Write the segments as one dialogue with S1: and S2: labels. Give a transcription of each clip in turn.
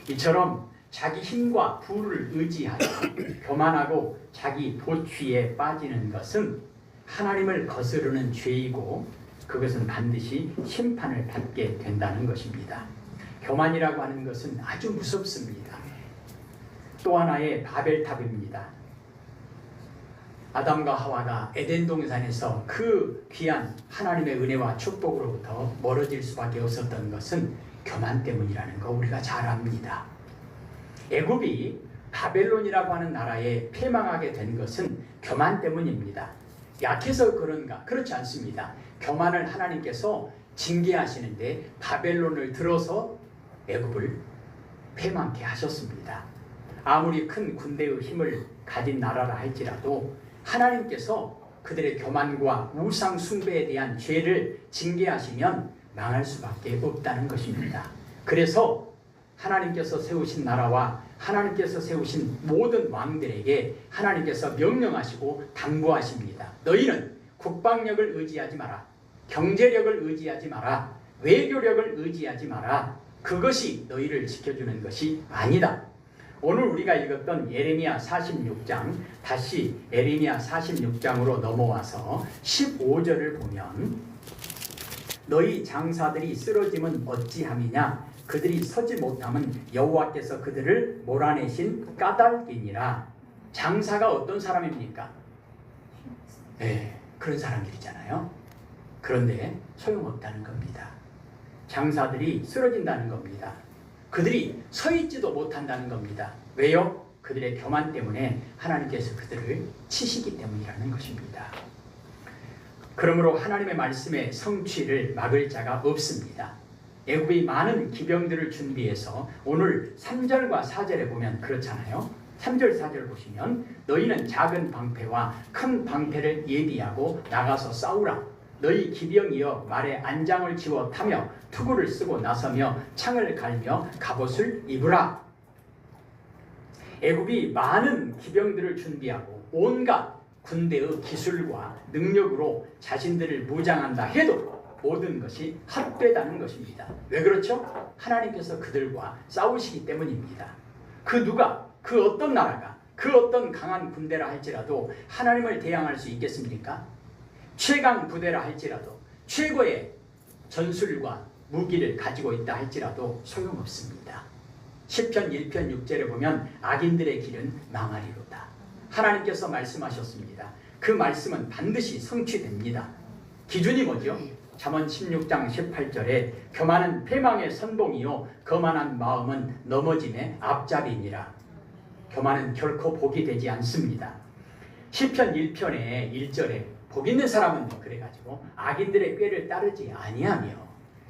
S1: 이처럼 자기 힘과 부를 의지하여 교만하고 자기 도취에 빠지는 것은 하나님을 거스르는 죄이고 그것은 반드시 심판을 받게 된다는 것입니다. 교만이라고 하는 것은 아주 무섭습니다. 또 하나의 바벨탑입니다. 아담과 하와가 에덴 동산에서 그 귀한 하나님의 은혜와 축복으로부터 멀어질 수밖에 없었던 것은 교만 때문이라는 거 우리가 잘 압니다. 애굽이 바벨론이라고 하는 나라에 패망하게 된 것은 교만 때문입니다. 약해서 그런가? 그렇지 않습니다. 교만을 하나님께서 징계하시는데 바벨론을 들어서 애굽을 패망케 하셨습니다. 아무리 큰 군대의 힘을 가진 나라라 할지라도 하나님께서 그들의 교만과 우상 숭배에 대한 죄를 징계하시면 망할 수밖에 없다는 것입니다. 그래서 하나님께서 세우신 나라와 하나님께서 세우신 모든 왕들에게 하나님께서 명령하시고 당부하십니다. 너희는 국방력을 의지하지 마라. 경제력을 의지하지 마라. 외교력을 의지하지 마라. 그것이 너희를 지켜주는 것이 아니다. 오늘 우리가 읽었던 예레미야 46장, 다시 예레미야 46장으로 넘어와서 15절을 보면 너희 장사들이 쓰러짐은 어찌함이냐? 그들이 서지 못함은 여호와께서 그들을 몰아내신 까닭이니라. 장사가 어떤 사람입니까? 네, 그런 사람들이잖아요. 그런데 소용없다는 겁니다. 장사들이 쓰러진다는 겁니다. 그들이 서 있지도 못한다는 겁니다. 왜요? 그들의 교만 때문에 하나님께서 그들을 치시기 때문이라는 것입니다. 그러므로 하나님의 말씀의 성취를 막을 자가 없습니다. 애굽이 많은 기병들을 준비해서 오늘 3절과 4절에 보면 그렇잖아요. 3절 4절 보시면 너희는 작은 방패와 큰 방패를 예비하고 나가서 싸우라. 너희 기병이여 말에 안장을 지워 타며 투구를 쓰고 나서며 창을 갈며 갑옷을 입으라. 애굽이 많은 기병들을 준비하고 온갖 군대의 기술과 능력으로 자신들을 무장한다 해도 모든 것이 헛되다는 것입니다. 왜 그렇죠? 하나님께서 그들과 싸우시기 때문입니다. 그 누가, 그 어떤 나라가, 그 어떤 강한 군대라 할지라도 하나님을 대항할 수 있겠습니까? 최강 부대라 할지라도 최고의 전술과 무기를 가지고 있다 할지라도 소용없습니다. 시편 1편 6절에 보면 악인들의 길은 망하리로다. 하나님께서 말씀하셨습니다. 그 말씀은 반드시 성취됩니다. 기준이 뭐죠? 잠언 16장 18절에 교만은 패망의 선봉이요 거만한 마음은 넘어짐의 앞잡이니라. 교만은 결코 복이 되지 않습니다. 시편 1편의 1절에 복 있는 사람은 그래가지고 악인들의 꾀를 따르지 아니하며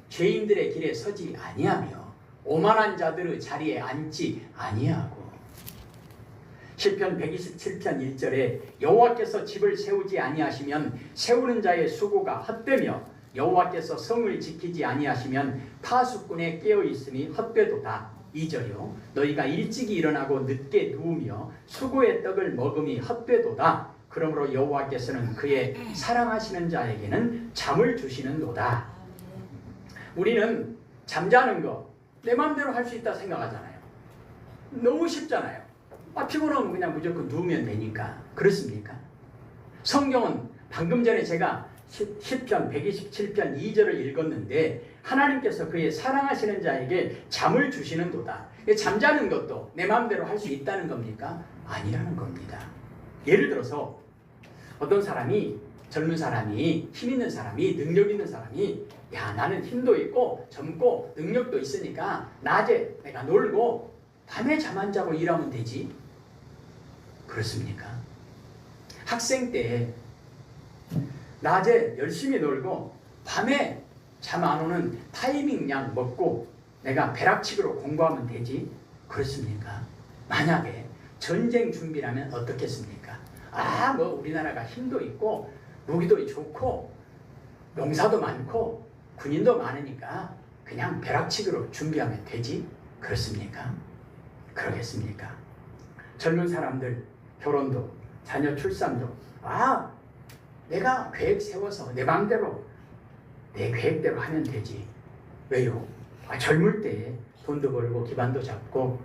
S1: 죄인들의 길에 서지 아니하며 오만한 자들의 자리에 앉지 아니하고 시편 127편 1절에 여호와께서 집을 세우지 아니하시면 세우는 자의 수고가 헛되며 여호와께서 성을 지키지 아니하시면 파수꾼의 깨어있음이 헛되도다. 2절이요 너희가 일찍이 일어나고 늦게 누우며 수고의 떡을 먹음이 헛되도다. 그러므로 여호와께서는 그의 사랑하시는 자에게는 잠을 주시는도다. 우리는 잠자는 거 내 마음대로 할 수 있다 생각하잖아요. 너무 쉽잖아요. 피곤하면 그냥 무조건 누우면 되니까. 그렇습니까? 성경은 방금 전에 제가 시편 127편 2절을 읽었는데 하나님께서 그의 사랑하시는 자에게 잠을 주시는도다. 잠자는 것도 내 마음대로 할 수 있다는 겁니까? 아니라는 겁니다. 예를 들어서 어떤 사람이 젊은 사람이 힘 있는 사람이 능력 있는 사람이 야 나는 힘도 있고 젊고 능력도 있으니까 낮에 내가 놀고 밤에 잠 안 자고 일하면 되지. 그렇습니까? 학생 때 낮에 열심히 놀고 밤에 잠 안 오는 타이밍 약 먹고 내가 벼락치기로 공부하면 되지. 그렇습니까? 만약에 전쟁 준비라면 어떻겠습니까? 뭐 우리나라가 힘도 있고 무기도 좋고 용사도 많고 군인도 많으니까 그냥 벼락치기로 준비하면 되지. 그렇습니까? 그러겠습니까? 젊은 사람들 결혼도 자녀 출산도 내가 계획 세워서 내 마음대로 내 계획대로 하면 되지. 왜요? 젊을 때 돈도 벌고 기반도 잡고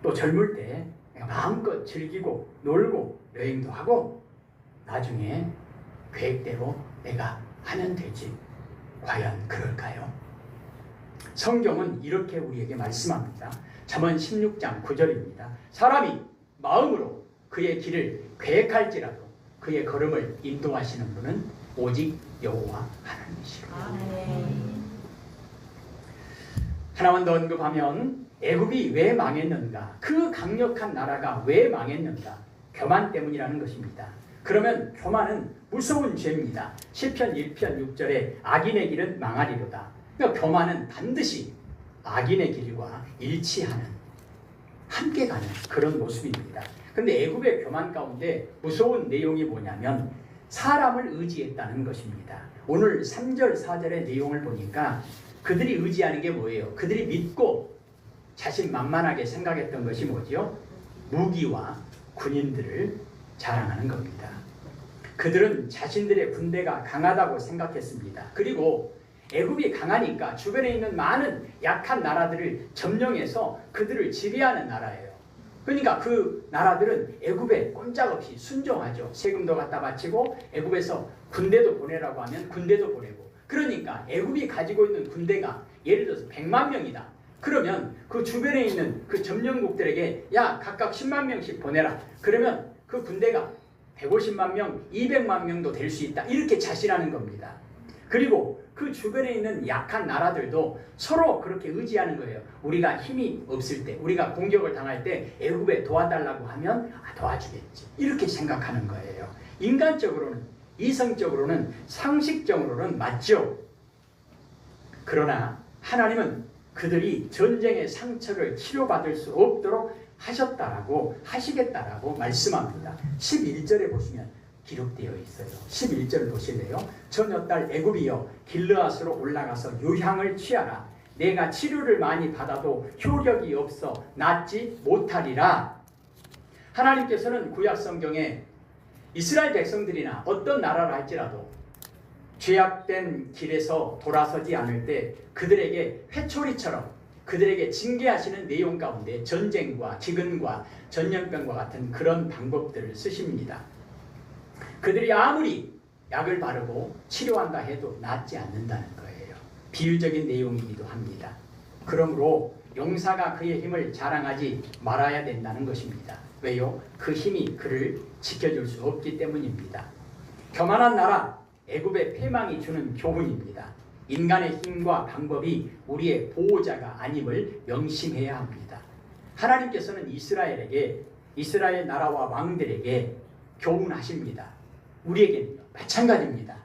S1: 또 젊을 때 내가 마음껏 즐기고 놀고 여행도 하고 나중에 계획대로 내가 하면 되지. 과연 그럴까요? 성경은 이렇게 우리에게 말씀합니다. 잠언 16장 9절입니다. 사람이 마음으로 그의 길을 계획할지라도 그의 걸음을 인도하시는 분은 오직 여호와 하나님이시로다. 하나만 더 언급하면 애굽이 왜 망했는가? 그 강력한 나라가 왜 망했는가? 교만 때문이라는 것입니다. 그러면 교만은 무서운 죄입니다. 시편 1편 6절에 악인의 길은 망하리로다. 그러니까 교만은 반드시 악인의 길과 일치하는, 함께 가는 그런 모습입니다. 그런데 애굽의 교만 가운데 무서운 내용이 뭐냐면 사람을 의지했다는 것입니다. 오늘 3절 4절의 내용을 보니까 그들이 의지하는 게 뭐예요? 그들이 믿고 자신만만하게 생각했던 것이 뭐지요? 무기와 군인들을 자랑하는 겁니다. 그들은 자신들의 군대가 강하다고 생각했습니다. 그리고 애굽이 강하니까 주변에 있는 많은 약한 나라들을 점령해서 그들을 지배하는 나라예요. 그러니까 그 나라들은 애굽에 꼼짝없이 순종하죠. 세금도 갖다 바치고 애굽에서 군대도 보내라고 하면 군대도 보내고. 그러니까 애굽이 가지고 있는 군대가 예를 들어서 100만 명이다. 그러면 그 주변에 있는 그 점령국들에게 야 각각 10만 명씩 보내라. 그러면 그 군대가 150만 명, 200만 명도 될 수 있다. 이렇게 자신하는 겁니다. 그리고 그 주변에 있는 약한 나라들도 서로 그렇게 의지하는 거예요. 우리가 힘이 없을 때, 우리가 공격을 당할 때 애굽에 도와달라고 하면 도와주겠지. 이렇게 생각하는 거예요. 인간적으로는, 이성적으로는, 상식적으로는 맞죠. 그러나 하나님은 그들이 전쟁의 상처를 치료받을 수 없도록 하시겠다라고 말씀합니다. 11절에 보시면 기록되어 있어요. 11절 보실래요? 저녁 달 애굽이여 길르앗으로 올라가서 유향을 취하라. 내가 치료를 많이 받아도 효력이 없어 낫지 못하리라. 하나님께서는 구약 성경에 이스라엘 백성들이나 어떤 나라를 할지라도 죄악된 길에서 돌아서지 않을 때 그들에게 회초리처럼 그들에게 징계하시는 내용 가운데 전쟁과 기근과 전염병과 같은 그런 방법들을 쓰십니다. 그들이 아무리 약을 바르고 치료한다 해도 낫지 않는다는 거예요. 비유적인 내용이기도 합니다. 그러므로 용사가 그의 힘을 자랑하지 말아야 된다는 것입니다. 왜요? 그 힘이 그를 지켜줄 수 없기 때문입니다. 교만한 나라 애굽의 패망이 주는 교훈입니다. 인간의 힘과 방법이 우리의 보호자가 아님을 명심해야 합니다. 하나님께서는 이스라엘 나라와 왕들에게 교훈하십니다. 우리에게는 마찬가지입니다.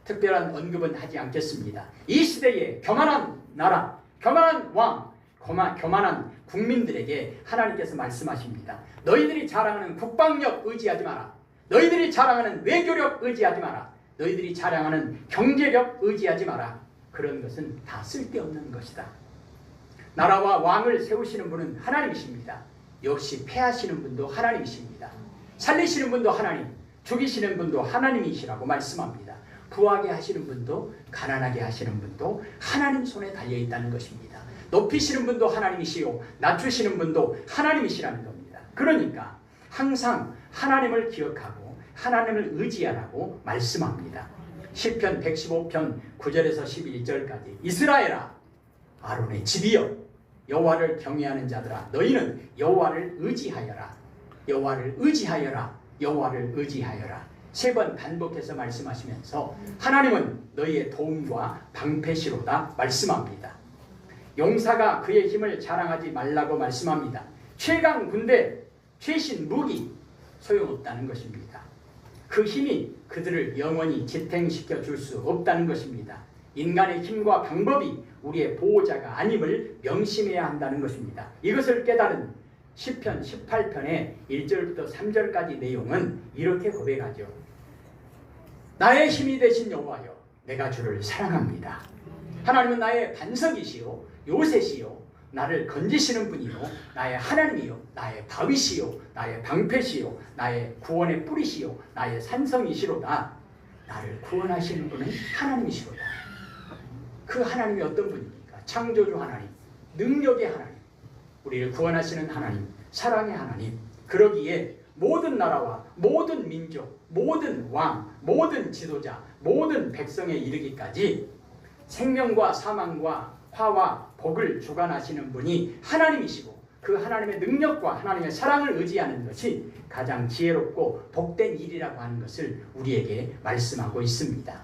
S1: 특별한 언급은 하지 않겠습니다. 이 시대에 교만한 나라, 교만한 왕, 교만한 국민들에게 하나님께서 말씀하십니다. 너희들이 자랑하는 국방력 의지하지 마라. 너희들이 자랑하는 외교력 의지하지 마라. 너희들이 자랑하는 경제력 의지하지 마라. 그런 것은 다 쓸데없는 것이다. 나라와 왕을 세우시는 분은 하나님이십니다. 역시 패하시는 분도 하나님이십니다. 살리시는 분도 하나님, 죽이시는 분도 하나님이시라고 말씀합니다. 부하게 하시는 분도 가난하게 하시는 분도 하나님 손에 달려있다는 것입니다. 높이시는 분도 하나님이시요 낮추시는 분도 하나님이시라는 겁니다. 그러니까 항상 하나님을 기억하고 하나님을 의지하라고 말씀합니다. 시편 115편 9절에서 11절까지 이스라엘아 아론의 집이여 여호와를 경외하는 자들아 너희는 여호와를 의지하여라. 여호와를 의지하여라. 여호와를 의지하여라. 3번 반복해서 말씀하시면서 하나님은 너희의 도움과 방패시로다 말씀합니다. 용사가 그의 힘을 자랑하지 말라고 말씀합니다. 최강 군대, 최신 무기 소용없다는 것입니다. 그 힘이 그들을 영원히 지탱시켜 줄 수 없다는 것입니다. 인간의 힘과 방법이 우리의 보호자가 아님을 명심해야 한다는 것입니다. 이것을 깨달은 시편 18편의 1절부터 3절까지 내용은 이렇게 고백하죠. 나의 힘이 되신 여호와여 내가 주를 사랑합니다. 하나님은 나의 반석이시요 요새시요 나를 건지시는 분이요 나의 하나님이요 나의 바위시요 나의 방패시요 나의 구원의 뿌리시요 나의 산성이시로다. 나를 구원하시는 분은 하나님이시로다. 그 하나님이 어떤 분입니까? 창조주 하나님, 능력의 하나님, 우리를 구원하시는 하나님, 사랑의 하나님. 그러기에 모든 나라와 모든 민족, 모든 왕, 모든 지도자, 모든 백성에 이르기까지 생명과 사망과 화와 복을 주관하시는 분이 하나님이시고, 그 하나님의 능력과 하나님의 사랑을 의지하는 것이 가장 지혜롭고 복된 일이라고 하는 것을 우리에게 말씀하고 있습니다.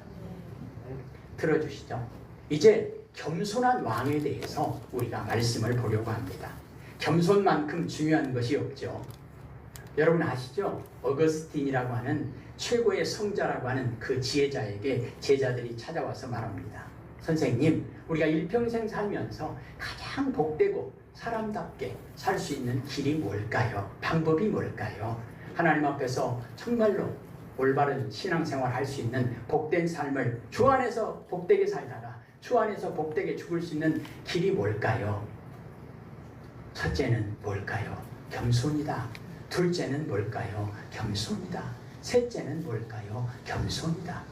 S1: 들어주시죠. 이제 겸손한 왕에 대해서 우리가 말씀을 보려고 합니다. 겸손만큼 중요한 것이 없죠. 여러분 아시죠? 어거스틴이라고 하는 최고의 성자라고 하는 그 지혜자에게 제자들이 찾아와서 말합니다. 선생님, 우리가 일평생 살면서 가장 복되고 사람답게 살 수 있는 길이 뭘까요? 방법이 뭘까요? 하나님 앞에서 정말로 올바른 신앙생활 할 수 있는 복된 삶을 주 안에서 복되게 살다가 주 안에서 복되게 죽을 수 있는 길이 뭘까요? 첫째는 뭘까요? 겸손이다. 둘째는 뭘까요? 겸손이다. 셋째는 뭘까요? 겸손이다.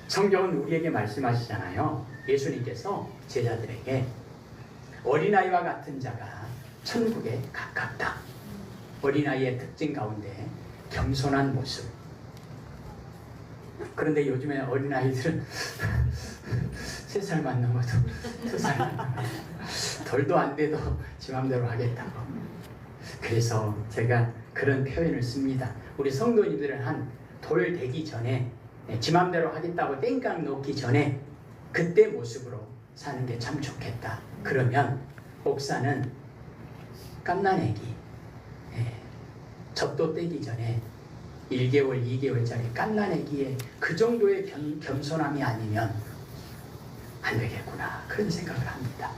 S1: 성경은 우리에게 말씀하시잖아요. 예수님께서 제자들에게 어린아이와 같은 자가 천국에 가깝다. 어린아이의 특징 가운데 겸손한 모습. 그런데 요즘에 어린아이들은 3살만 넘어도 2살만 넘어도 덜도 안 돼도 지 맘대로 하겠다고. 그래서 제가 그런 표현을 씁니다. 우리 성도님들은 한 돌 되기 전에 지 맘대로 하겠다고 땡깡 놓기 전에 그때 모습으로 사는 게 참 좋겠다. 그러면 목사는 갓난애기 젖도 떼기 전에 1개월, 2개월짜리 갓난애기의 그 정도의 겸손함이 아니면 안 되겠구나, 그런 생각을 합니다.